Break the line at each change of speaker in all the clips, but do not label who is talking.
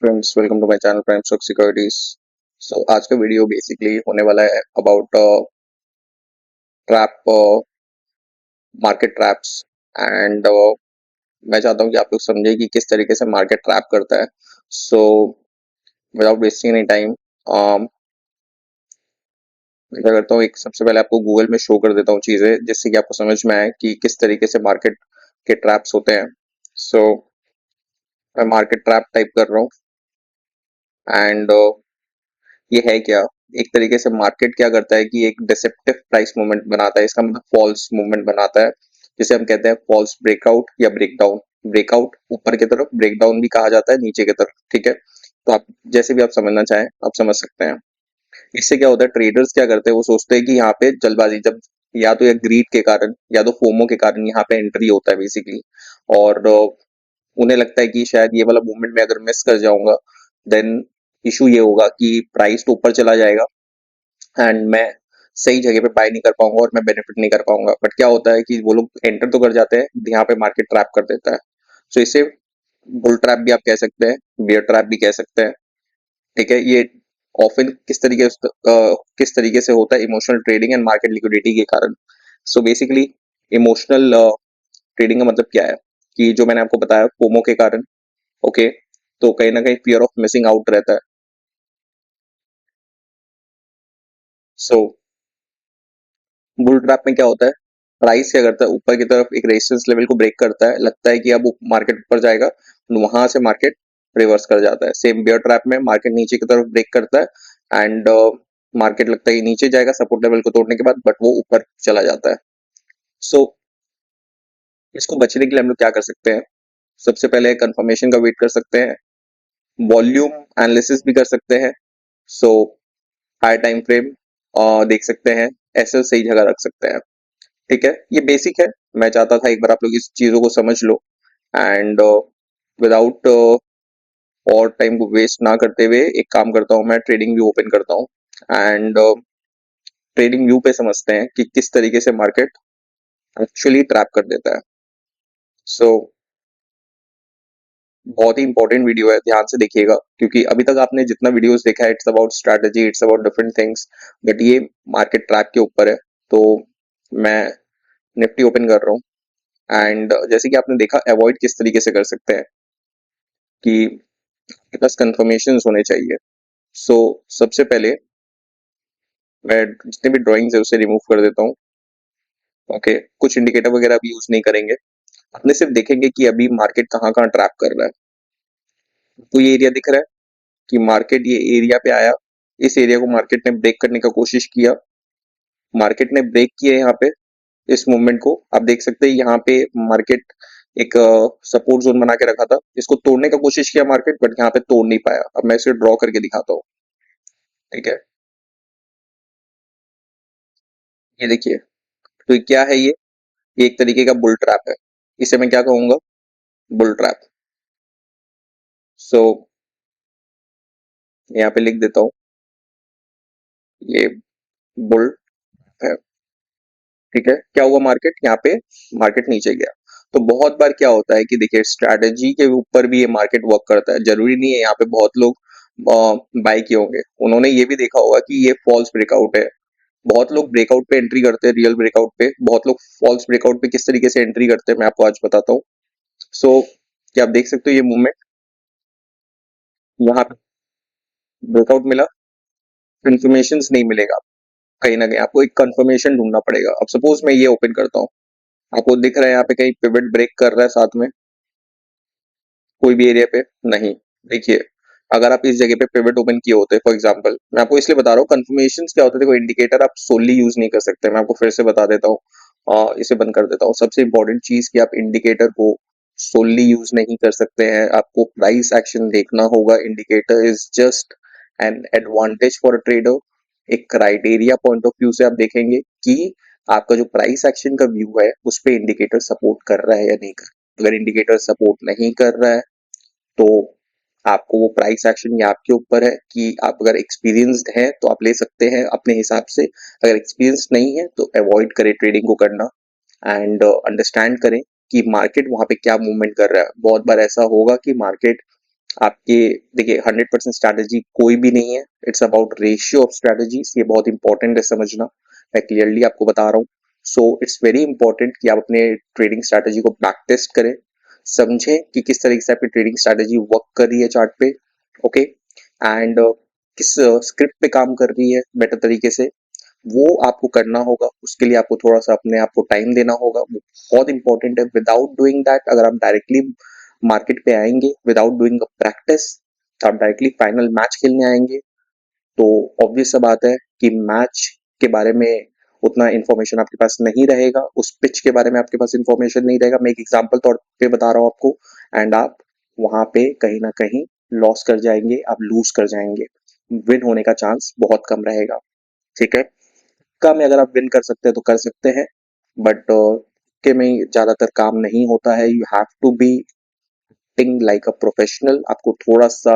Friends, welcome to my channel prime stock securities. So आज का video basically होने वाला है about trap market traps and मैं चाहता हूँ कि आप लोग समझे कि किस तरीके से मार्केट ट्रैप करता है। So without wasting any time मैं क्या करता हूँ, एक सबसे पहले आपको गूगल में शो कर देता हूँ चीज़ें, जिससे कि आपको समझ में आए कि किस तरीके से मार्केट के ट्रैप्स होते हैं। सो मैं मार्केट ट्रैप टाइप कर रहा हूँ एंड ये है क्या। एक तरीके से मार्केट क्या करता है कि एक डिसेप्टिव प्राइस मूवमेंट बनाता है, इसका मतलब फॉल्स मूवमेंट बनाता है, जिसे हम कहते हैं फॉल्स ब्रेकआउट या ब्रेकडाउन। ब्रेकआउट ऊपर की तरफ, ब्रेकडाउन भी कहा जाता है नीचे की तरफ, ठीक है। तो आप जैसे भी आप समझना चाहें आप समझ सकते हैं। इससे क्या होता है, ट्रेडर्स क्या करते हैं, वो सोचते हैं कि यहाँ पे जल्दबाजी, जब या तो या ग्रीड के कारण या तो फोमो के कारण यहाँ पे एंट्री होता है बेसिकली, और उन्हें लगता है कि शायद ये वाला मूवमेंट मैं अगर मिस कर जाऊंगा देन इशू ये होगा कि प्राइस तो ऊपर चला जाएगा एंड मैं सही जगह पे बाय नहीं कर पाऊंगा और मैं बेनिफिट नहीं कर पाऊंगा। बट क्या होता है कि वो लोग एंटर तो कर जाते हैं, यहाँ पे मार्केट ट्रैप कर देता है। सो इसे बुल ट्रैप भी आप कह सकते हैं, बियर ट्रैप भी कह सकते हैं, ठीक है। ये ऑफन किस तरीके से होता है, emotional trading and market liquidity के कारण। सो बेसिकली इमोशनल ट्रेडिंग का मतलब क्या है कि जो मैंने आपको बताया फोमो के कारण, ओके, तो कहीं ना कहीं फियर ऑफ मिसिंग आउट रहता है। सो बुल ट्रैप में क्या होता है, प्राइस क्या करता है, ऊपर की तरफ एक रेजिस्टेंस लेवल को ब्रेक करता है, लगता है कि अब मार्केट ऊपर जाएगा, वहां से मार्केट रिवर्स कर जाता है। सेम बियर ट्रैप में मार्केट नीचे की तरफ ब्रेक करता है एंड मार्केट लगता है कि नीचे जाएगा सपोर्ट लेवल को तोड़ने के बाद, बट वो ऊपर चला जाता है। सो इसको बचने के लिए हम लोग क्या कर सकते हैं, सबसे पहले कंफर्मेशन का वेट कर सकते हैं, वॉल्यूम एनालिसिस भी कर सकते हैं। सो हाई टाइम फ्रेम देख सकते हैं, एसएल सही जगह रख सकते हैं, ठीक है। ये बेसिक है, मैं चाहता था एक बार आप लोग इस चीजों को समझ लो एंड विदाउट और टाइम को वेस्ट ना करते हुए एक काम करता हूँ, मैं ट्रेडिंग व्यू ओपन करता हूँ एंड ट्रेडिंग व्यू पे समझते हैं कि किस तरीके से मार्केट एक्चुअली ट्रैप कर देता है। सो बहुत ही इंपॉर्टेंट वीडियो है, ध्यान से देखिएगा, क्योंकि अभी तक आपने जितना वीडियोस देखा है it's about strategy, it's about different things, but ये मार्केट ट्रैप के ऊपर है। तो मैं निफ्टी ओपन कर रहा हूँ एंड जैसे कि आपने देखा अवॉइड किस तरीके से कर सकते हैं कि आपके पास कंफर्मेशन होने चाहिए। सो सबसे पहले मैं जितने भी ड्राइंग्स है उसे रिमूव कर देता हूँ, ओके। कुछ इंडिकेटर वगैरह भी यूज नहीं करेंगे, अपने सिर्फ देखेंगे कि अभी मार्केट कहाँ कहाँ ट्रैप कर रहा है। तो ये एरिया दिख रहा है कि मार्केट ये एरिया पे आया, इस एरिया को मार्केट ने ब्रेक करने का कोशिश किया, मार्केट ने ब्रेक किया यहाँ पे, इस मूवमेंट को आप देख सकते हैं। यहाँ पे मार्केट एक सपोर्ट जोन बना के रखा था, इसको तोड़ने का कोशिश किया मार्केट, बट यहाँ पे तोड़ नहीं पाया। अब मैं इसे ड्रॉ करके दिखाता हूँ, ठीक है। ये देखिए, तो ये क्या है, ये एक तरीके का बुल ट्रैप है, इसे मैं क्या कहूंगा, बुल ट्रैप। सो यहाँ पे लिख देता हूँ, ये बुल है, ठीक है। क्या हुआ, मार्केट यहाँ पे मार्केट नीचे गया। तो बहुत बार क्या होता है कि देखिए स्ट्रैटेजी के ऊपर भी ये मार्केट वर्क करता है, जरूरी नहीं है यहाँ पे बहुत लोग बाय किए होंगे, उन्होंने ये भी देखा होगा कि ये फॉल्स ब्रेकआउट है। बहुत लोग ब्रेकआउट पे एंट्री करते हैं, रियल ब्रेकआउट पे, बहुत लोग फॉल्स ब्रेकआउट पे किस तरीके से एंट्री करते हैं मैं आपको आज बताता हूँ। सो क्या आप देख सकते हो, ये मूवमेंट यहाँ पे ब्रेकआउट मिला, कंफर्मेशन नहीं मिलेगा, कहीं ना कहीं आपको एक कंफर्मेशन ढूंढना पड़ेगा। अब सपोज मैं ये ओपन करता हूँ, आपको दिख रहा है यहाँ पे कहीं पिवट ब्रेक कर रहा है साथ में, कोई भी एरिया पे नहीं। देखिए, अगर आप इस जगह पे पिवट ओपन किए होते, फॉर एग्जांपल मैं आपको इसलिए बता रहा हूँ कंफर्मेशंस क्या होते हैं, देखो इंडिकेटर आप सोली यूज नहीं कर सकते, मैं आपको फिर से बता देता हूँ, इसे बंद कर देता हूँ। सबसे इंपॉर्टेंट चीज कि आप इंडिकेटर को सोली यूज नहीं कर सकते हैं, आपको प्राइस एक्शन देखना होगा। Indicator is just an advantage for a trader. एक क्राइटेरिया पॉइंट ऑफ व्यू से आप देखेंगे कि आपका जो प्राइस एक्शन का व्यू है उस पर इंडिकेटर सपोर्ट कर रहा है या नहीं कर रहा। अगर इंडिकेटर सपोर्ट नहीं कर रहा है तो आपको वो प्राइस एक्शन, ये आपके ऊपर है कि आप अगर एक्सपीरियंस्ड हैं तो आप ले सकते हैं अपने हिसाब से, अगर एक्सपीरियंस नहीं है तो अवॉइड करें ट्रेडिंग को करना एंड अंडरस्टैंड करें कि मार्केट वहां पे क्या मूवमेंट कर रहा है। बहुत बार ऐसा होगा कि मार्केट आपके देखिए 100% स्ट्रैटेजी कोई भी नहीं है, it's about ratio of strategies, ये बहुत इंपॉर्टेंट है समझना, मैं क्लियरली आपको बता रहा हूँ। सो इट्स वेरी इंपॉर्टेंट कि आप अपने ट्रेडिंग स्ट्रैटेजी को बैक टेस्ट करें, समझें कि किस तरीके से आपकी ट्रेडिंग स्ट्रैटेजी वर्क कर रही है चार्ट पे, ओके, एंड किस स्क्रिप्ट पे काम कर रही है बेटर तरीके से, वो आपको करना होगा। उसके लिए आपको थोड़ा सा अपने आप को टाइम देना होगा, वो बहुत इंपॉर्टेंट है। विदाउट डूइंग दैट, अगर आप डायरेक्टली मार्केट पे आएंगे विदाउट डूइंग अ प्रैक्टिस, आप डायरेक्टली फाइनल मैच खेलने आएंगे, तो ऑब्वियस सा बात है कि मैच के बारे में उतना इन्फॉर्मेशन आपके पास नहीं रहेगा, उस पिच के बारे में आपके पास इन्फॉर्मेशन नहीं रहेगा। मैं एक एग्जांपल तौर पे बता रहा हूँ आपको, एंड आप वहां पे कहीं ना कहीं लॉस कर जाएंगे, आप लूज कर जाएंगे, विन होने का चांस बहुत कम रहेगा, ठीक है। कम अगर आप विन कर सकते हैं तो कर सकते हैं, बट के में ज्यादातर काम नहीं होता है। You have to be think like a professional, आपको थोड़ा सा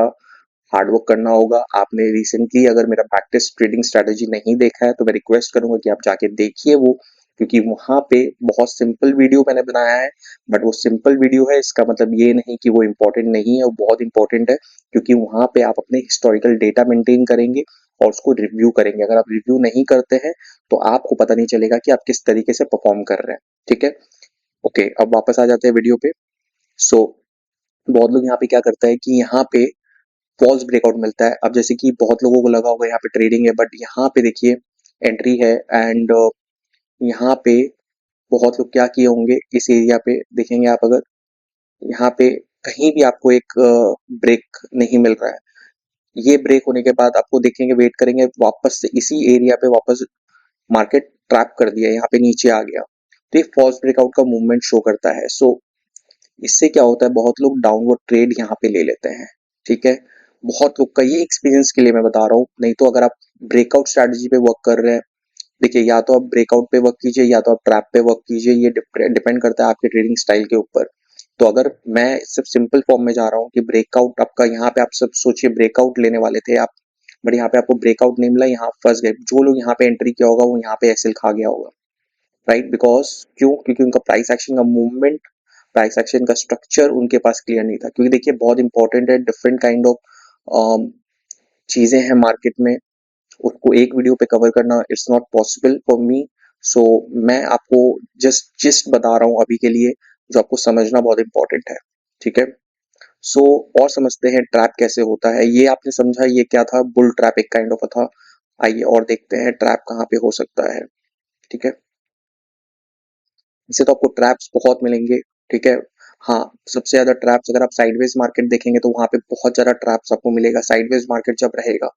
हार्डवर्क करना होगा। आपने रिसेंटली अगर मेरा प्रैक्टिस ट्रेडिंग स्ट्रेटेजी नहीं देखा है तो मैं रिक्वेस्ट करूंगा कि आप जाके देखिए वो, क्योंकि वहां पे बहुत सिंपल वीडियो मैंने बनाया है। बट वो सिंपल वीडियो है इसका मतलब ये नहीं कि वो इम्पोर्टेंट नहीं है, वो बहुत इंपॉर्टेंट है, क्योंकि वहां पे आप अपने हिस्टोरिकल डेटा मेंटेन करेंगे और उसको रिव्यू करेंगे। अगर आप रिव्यू नहीं करते हैं तो आपको पता नहीं चलेगा कि आप किस तरीके से परफॉर्म कर रहे हैं, ठीक है। ओके, अब वापस आ जाते हैं वीडियो पे। सो बहुत लोग यहाँ पे क्या करता है कि यहाँ पे फॉल्स ब्रेकआउट मिलता है। अब जैसे कि बहुत लोगों को लगा होगा यहाँ पे ट्रेडिंग है, बट यहाँ पे देखिए एंट्री है, एंड यहाँ पे बहुत लोग क्या किए होंगे, इस एरिया पे देखेंगे आप, अगर यहाँ पे कहीं भी आपको एक ब्रेक नहीं मिल रहा है, ये ब्रेक होने के बाद आपको देखेंगे, वेट करेंगे, वापस से इसी एरिया पे वापस मार्केट ट्रैप कर दिया, यहाँ पे नीचे आ गया, तो ये फॉल्स ब्रेकआउट का मूवमेंट शो करता है। सो इससे क्या होता है, बहुत लोग डाउनवर्ड ट्रेड यहाँ पे ले लेते हैं, ठीक है। बहुत लोग का ये एक्सपीरियंस के लिए मैं बता रहा हूँ, नहीं तो अगर आप ब्रेकआउट स्ट्रैटेजी पे वर्क कर रहे हैं, देखिए या तो आप ब्रेकआउट पे वर्क कीजिए या तो आप ट्रैप पे वर्क कीजिए, ये डिपेंड करता है आपके ट्रेडिंग स्टाइल के ऊपर। तो अगर मैं सिर्फ सिंपल फॉर्म में जा रहा हूँ कि ब्रेकआउट आपका यहाँ पे, आप सब सोचिए ब्रेकआउट लेने वाले थे आप, बट यहाँ पे आपको ब्रेकआउट नहीं मिला, यहाँ फंस गए। जो लोग यहाँ पे एंट्री किया होगा वो यहाँ पे एसएल खा गया होगा, राइट, बिकॉज क्यों, क्योंकि उनका प्राइस एक्शन का मूवमेंट, प्राइस एक्शन का स्ट्रक्चर उनके पास क्लियर नहीं था। क्योंकि देखिए बहुत इंपॉर्टेंट है, डिफरेंट काइंड ऑफ चीजें हैं मार्केट में, उसको एक वीडियो पे कवर करना it's not possible for me. So मैं आपको जस्ट बता रहा हूँ अभी के लिए, जो आपको समझना बहुत इंपॉर्टेंट है, ठीक है। सो और समझते हैं ट्रैप कैसे होता है। ये आपने समझा, ये क्या था, बुल ट्रैप एक काइंड ऑफ था। आइए और देखते हैं ट्रैप कहाँ पे हो सकता है, ठीक है। इससे तो आपको ट्रैप्स बहुत मिलेंगे, ठीक है। हाँ, सबसे ज्यादा ट्रैप्स अगर आप साइडवेज मार्केट देखेंगे तो वहां पे बहुत ज्यादा ट्रैप्स आपको मिलेगा साइडवेज मार्केट जब रहेगा।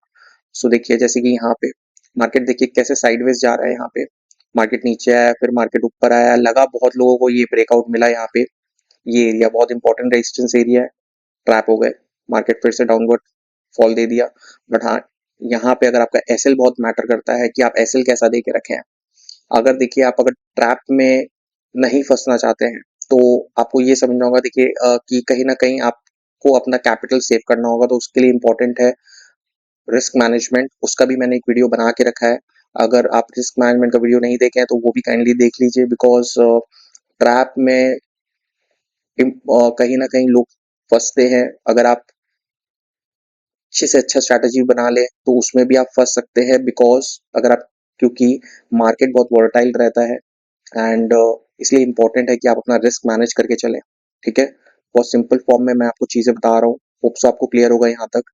सो देखिए जैसे कि यहाँ पे मार्केट देखिए कैसे साइडवेज जा रहा है, यहाँ पे मार्केट नीचे आया, फिर मार्केट ऊपर आया, लगा बहुत लोगों को ये ब्रेकआउट मिला यहाँ पे, ये एरिया बहुत इंपॉर्टेंट रेजिस्टेंस एरिया है, ट्रैप हो गए, मार्केट फिर से डाउनवर्ड फॉल दे दिया। बट हाँ, यहाँ पे अगर आपका एसएल बहुत मैटर करता है कि आप एसएल कैसा दे के रखे हैं। अगर देखिए आप अगर ट्रैप में नहीं फंसना चाहते हैं तो आपको ये समझना होगा, देखिए कि कहीं ना कहीं आपको अपना कैपिटल सेव करना होगा, तो उसके लिए इंपॉर्टेंट है रिस्क मैनेजमेंट। उसका भी मैंने एक वीडियो बना के रखा है, अगर आप रिस्क मैनेजमेंट का वीडियो नहीं देखे हैं तो वो भी काइंडली देख लीजिए, बिकॉज ट्रैप में कहीं ना कहीं लोग फंसते हैं। अगर आप अच्छे से अच्छा स्ट्रैटेजी बना ले तो उसमें भी आप फंस सकते हैं, बिकॉज अगर आप, क्योंकि मार्केट बहुत वॉलेटाइल रहता है, एंड इसलिए इंपॉर्टेंट है कि आप अपना रिस्क मैनेज करके चलें, ठीक है। बहुत सिंपल फॉर्म में मैं आपको चीजें बता रहा हूँ, होप्स आपको क्लियर होगा यहाँ तक।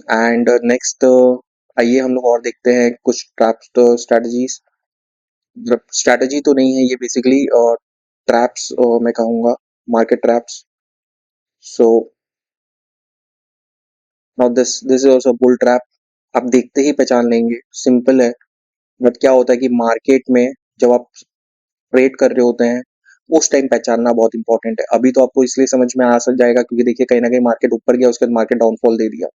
एंड नेक्स्ट आइए हम लोग और देखते हैं कुछ ट्रैप स्ट्रैटेजीज। स्ट्रैटेजी तो नहीं है ये, बेसिकली ट्रैप्स मैं कहूँगा, market traps. So now this is also bull trap, आप देखते ही पहचान लेंगे, सिंपल है। बट क्या होता है कि मार्केट में जब आप ट्रेड कर रहे होते हैं उस टाइम पहचानना बहुत इंपॉर्टेंट है। अभी तो आपको इसलिए समझ में आ सक जाएगा क्योंकि देखिए कहीं ना कहीं मार्केट ऊपर गया, उसके बाद मार्केट डाउनफॉल दे दिया,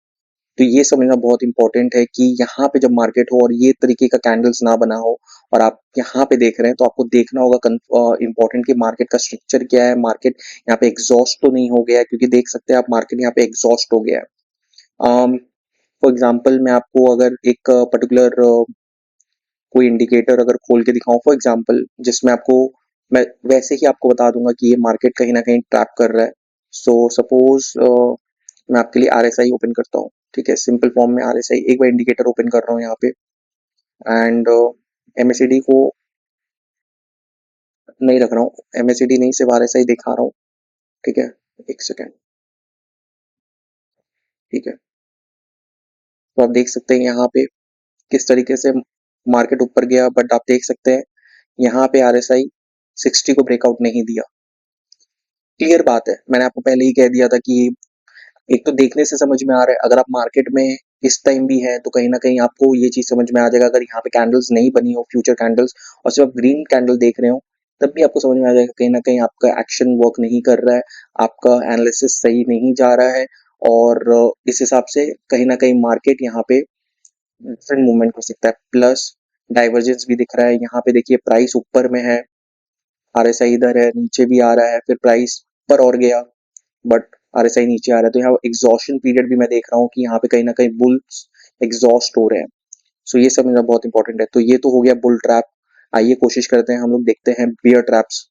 तो ये समझना बहुत इंपॉर्टेंट है कि यहाँ पे जब मार्केट हो और ये तरीके का कैंडल्स ना बना हो और आप यहाँ पे देख रहे हैं, तो आपको देखना होगा इंपॉर्टेंट कि मार्केट का स्ट्रक्चर क्या है, मार्केट यहाँ पे एग्जॉस्ट तो नहीं हो गया है, क्योंकि देख सकते हैं आप मार्केट यहाँ पे एग्जॉस्ट हो गया है। फॉर एग्जाम्पल मैं आपको अगर एक पर्टिकुलर कोई इंडिकेटर अगर खोल के दिखाऊं, फॉर एग्जांपल जिसमें आपको, मैं वैसे ही आपको बता दूंगा कि ये मार्केट कहीं ना कहीं ट्रैप कर रहा है। सो सपोज मैं आपके लिए RSI ओपन करता हूँ, ठीक है, सिंपल फॉर्म में RSI एक बार इंडिकेटर ओपन कर रहा हूँ यहाँ पे, एंड MACD को नहीं रख रहा हूँ, MACD नहीं, सिर्फ RSI दिखा रहा हूँ, ठीक है, एक सेकेंड, ठीक है। तो आप देख सकते हैं यहाँ पे किस तरीके से मार्केट ऊपर गया, बट आप देख सकते हैं यहाँ पे RSI 60 को ब्रेकआउट नहीं दिया। क्लियर बात है, मैंने आपको पहले ही कह दिया था कि एक तो देखने से समझ में आ रहा है, अगर आप मार्केट में इस टाइम भी है तो कहीं ना कहीं आपको ये चीज समझ में आ जाएगा, अगर यहाँ पे कैंडल्स नहीं बनी हो फ्यूचर कैंडल्स और सिर्फ आप ग्रीन कैंडल देख रहे हो, तब भी आपको समझ में आ जाएगा कहीं ना कहीं आपका एक्शन वर्क नहीं कर रहा है, आपका एनालिसिस सही नहीं जा रहा है, और इस हिसाब से कहीं ना कहीं मार्केट यहाँ पे डिफरेंट मूवमेंट कर सकता है। प्लस डाइवर्जेंस भी दिख रहा है यहाँ पे, देखिए प्राइस ऊपर में है, RSI इधर है, नीचे भी आ रहा है, फिर प्राइस ऊपर और गया, बट RSI नीचे आ रहा है, तो यहाँ एग्जॉशन पीरियड भी मैं देख रहा हूँ कि यहाँ पे कहीं ना कहीं बुल्स एग्जॉस्ट हो रहे हैं। सो ये समझना बहुत इंपॉर्टेंट है। तो ये तो हो गया बुल ट्रैप। आइए कोशिश करते हैं हम लोग, देखते हैं बियर ट्रैप्स।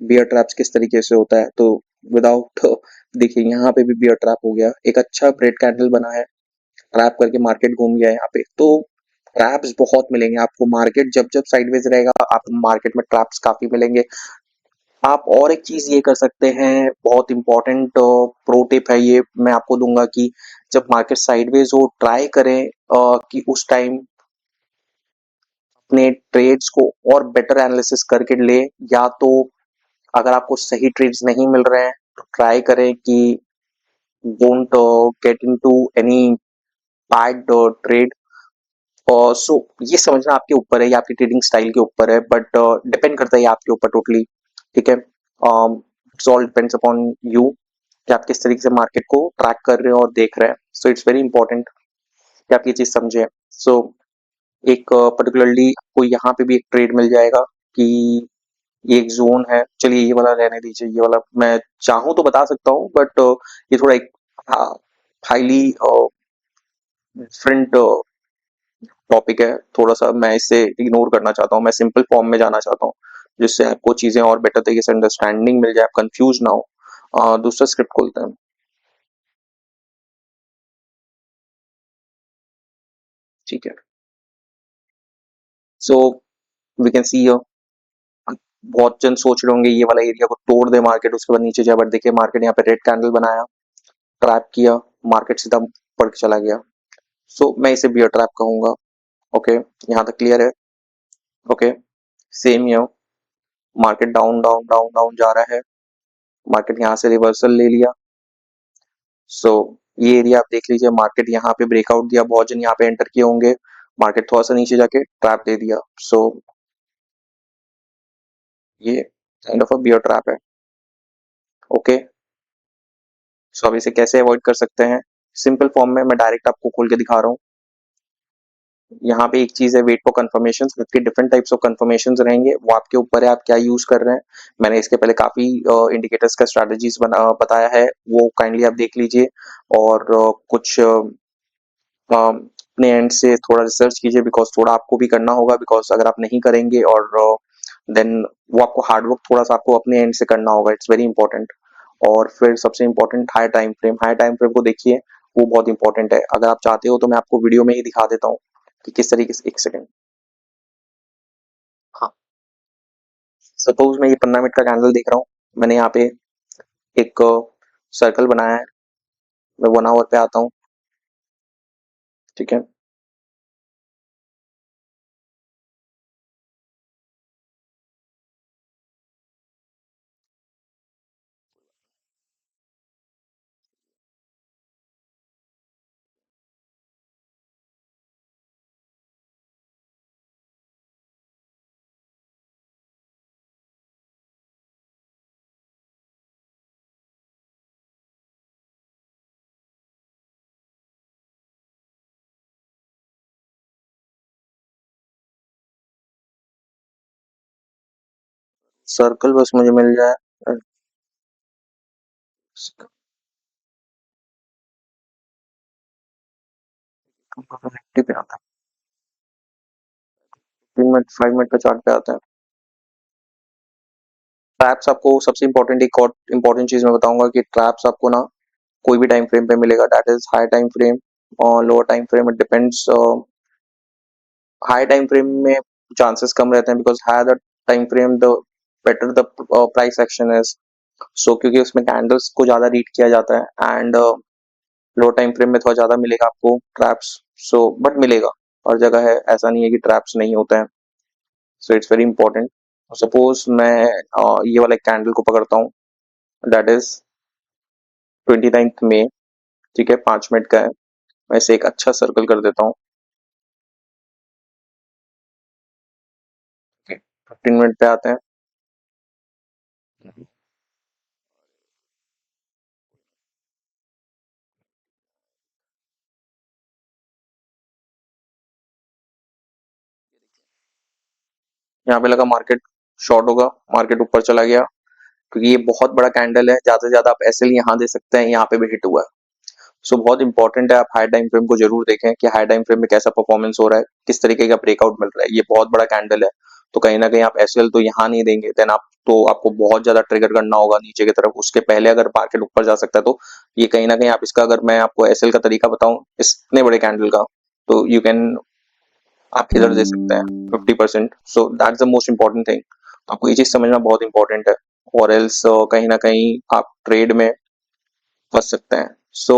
बियर ट्रैप्स किस तरीके से होता है, तो विदाउट देखिए यहाँ पे भी बियर ट्रैप हो गया, एक अच्छा ब्रेड कैंडल बना है, ट्रैप करके मार्केट घूम गया यहाँ पे। तो ट्रैप्स बहुत मिलेंगे आपको, मार्केट जब जब साइडवेज रहेगा आपको मार्केट में ट्रैप्स काफी मिलेंगे। आप और एक चीज ये कर सकते हैं, बहुत इंपॉर्टेंट प्रो टिप है ये मैं आपको दूंगा, कि जब मार्केट साइडवेज हो ट्राई करें कि उस टाइम अपने ट्रेड्स को और बेटर एनालिसिस करके ले, या तो अगर आपको सही ट्रेड्स नहीं मिल रहे हैं तो ट्राई करें कि don't get into any bad trade. So ये समझना आपके ऊपर है, ये आपकी ट्रेडिंग स्टाइल के ऊपर है, बट डिपेंड करता है ये आपके ऊपर टोटली, ठीक है। It's all depends upon you कि आप किस तरीके से मार्केट को ट्रैक कर रहे हो और देख रहे हैं। सो इट्स वेरी इंपॉर्टेंट कि आप ये चीज समझें। सो एक पर्टिकुलरली आपको यहाँ पे भी एक ट्रेड मिल जाएगा कि ये एक जोन है, चलिए ये वाला रहने दीजिए, ये वाला मैं चाहूँ तो बता सकता हूँ, बट ये थोड़ा एक हाईली डिफरेंट टॉपिक है, थोड़ा सा मैं इसे इग्नोर करना चाहता हूँ, मैं सिंपल फॉर्म में जाना चाहता हूँ, जिससे आपको चीजें और बेटर तरीके से अंडरस्टैंडिंग मिल जाए, आप कंफ्यूज ना हो। दूसरा स्क्रिप्ट खोलते हैं, ठीक है। सो वी कैन सी, बहुत जन सोच रहे होंगे ये वाला एरिया को तोड़ दे मार्केट उसके बाद नीचे जाए, बट देखिए मार्केट यहाँ पे रेड कैंडल बनाया, ट्रैप किया, मार्केट सीधा ऊपर चला गया। सो मैं इसे बियर ट्रैप कहूंगा। ओके, यहाँ तक क्लियर है। ओके, सेम ये market down down down down जा रहा है, मार्केट यहाँ से रिवर्सल ले लिया। सो ये एरिया आप देख लीजिए, मार्केट यहाँ पे ब्रेकआउट दिया, बहुत जन यहाँ पे एंटर किए होंगे, मार्केट थोड़ा सा नीचे जाके ट्रैप दे दिया। सो ये kind of a bear trap है। ओके, सो अब इसे कैसे अवॉइड कर सकते हैं, सिंपल फॉर्म में मैं डायरेक्ट आपको खोल के दिखा रहा हूँ। यहाँ पे एक चीज है, वेट फॉर कंफर्मेशन, इसके डिफरेंट टाइप्स ऑफ कंफर्मेशन रहेंगे, वो आपके ऊपर है आप क्या यूज कर रहे हैं। मैंने इसके पहले काफी इंडिकेटर्स का स्ट्रेटजीज बताया है, वो काइंडली आप देख लीजिए, और कुछ अपने एंड से थोड़ा रिसर्च कीजिए, बिकॉज थोड़ा आपको भी करना होगा, बिकॉज अगर आप नहीं करेंगे और देन वो आपको हार्डवर्क थोड़ा सा आपको अपने एंड से करना होगा, इट्स वेरी इंपॉर्टेंट। और फिर सबसे इंपॉर्टेंट हाई टाइम फ्रेम को देखिए, वो बहुत इंपॉर्टेंट है, अगर आप चाहते हो तो मैं आपको वीडियो में ही दिखा देता हूँ कि किस तरीके से। एक सेकेंड, हाँ, सपोज मैं ये 15 मिनट का कैंडल देख रहा हूँ, मैंने यहाँ पे एक सर्कल बनाया है, मैं 1 आवर पे आता हूँ, ठीक है। सर्कल बस मुझे मिल जाए, निफ्टी पे आता है, 3 मिनट 5 मिनट का चार्ट पे आता है। ट्रैप्स आपको सबसे इंपॉर्टेंट, एक और इंपॉर्टेंट चीज मैं बताऊंगा कि ट्रैप्स आपको ना कोई भी टाइम फ्रेम पे मिलेगा, that is high time frame और lower time frame, it depends. High time frame में चांसेस कम रहते हैं, because higher the time frame the better the price action is. So क्योंकि उसमें कैंडल्स को ज्यादा रीड किया जाता है, एंड लो टाइम फ्रेम में थोड़ा ज्यादा मिलेगा आपको ट्रैप्स। सो बट मिलेगा, हर जगह है, ऐसा नहीं है कि ट्रैप्स नहीं होते हैं। So it's very important. Suppose मैं ये वाला कैंडल को पकड़ता हूँ, दैट इज 29 मई, ठीक है, 5 मिनट का है। मैं इसे एक अच्छा सर्कल कर देता हूँ। 15 मिनट पे आते हैं। यहाँ पे लगा मार्केट शॉर्ट होगा, मार्केट ऊपर चला गया, क्योंकि ये बहुत बड़ा कैंडल है, ज्यादा से ज्यादा आप एसएल यहाँ दे सकते हैं, यहाँ पे भी हिट हुआ है। सो बहुत इंपॉर्टेंट है, आप हाई टाइम फ्रेम को जरूर देखें कि हाई टाइम फ्रेम में कैसा परफॉर्मेंस हो रहा है, किस तरीके का ब्रेकआउट मिल रहा है। ये बहुत बड़ा कैंडल है, तो कहीं ना कहीं आप एसएल तो यहाँ नहीं देंगे, देन आप तो आपको बहुत ज्यादा ट्रिगर करना होगा नीचे की तरफ। उसके पहले अगर मार्केट ऊपर जा सकता है, तो ये कहीं ना कहीं आप इसका, अगर मैं आपको एसएल का तरीका बताऊं इतने बड़े कैंडल का, तो यू कैन, आप इधर दे सकते हैं 50%। So that's the most important thing. आपको ये चीज समझना बहुत इंपॉर्टेंट है, और एल्स कहीं ना कहीं आप ट्रेड में फंस सकते हैं। सो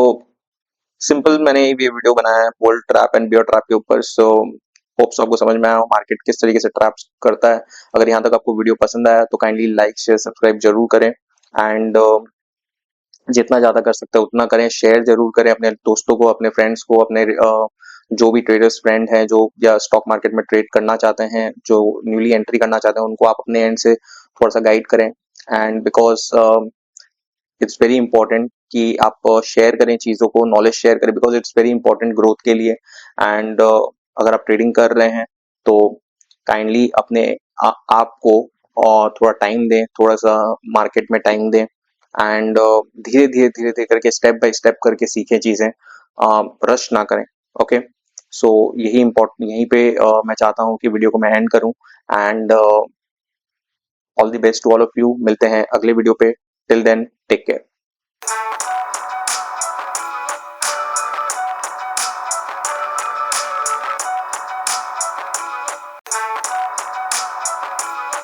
सिंपल मैंने ये वीडियो बनाया है bull trap and bear trap के ऊपर। सो होप्स आपको समझ में आया हो मार्केट किस तरीके से ट्रैप्स करता है। अगर यहाँ तक आपको वीडियो पसंद आया तो काइंडली लाइक शेयर सब्सक्राइब जरूर करें, एंड जितना ज्यादा कर सकते हैं उतना करें। शेयर जरूर करें अपने दोस्तों को, अपने फ्रेंड्स को, अपने जो भी ट्रेडर्स फ्रेंड हैं जो या स्टॉक मार्केट में ट्रेड करना चाहते हैं, जो न्यूली एंट्री करना चाहते हैं, उनको आप अपने एंड से थोड़ा सा गाइड करें। And because it's very important कि आप शेयर करें चीज़ों को, नॉलेज शेयर करें, because it's very important growth के लिए। एंड अगर आप ट्रेडिंग कर रहे हैं तो काइंडली अपने आपको थोड़ा टाइम दें, थोड़ा सा मार्केट में टाइम दें, एंड धीरे धीरे धीरे धीरे करके स्टेप बाय स्टेप करके सीखें चीज़ें, रश ना करें। ओके, सो यही इम्पोर्टेंट, यहीं पे मैं चाहता हूँ कि वीडियो को मैं एंड करूँ। And all the best to all of you, मिलते हैं अगले वीडियो पे। Till then take care.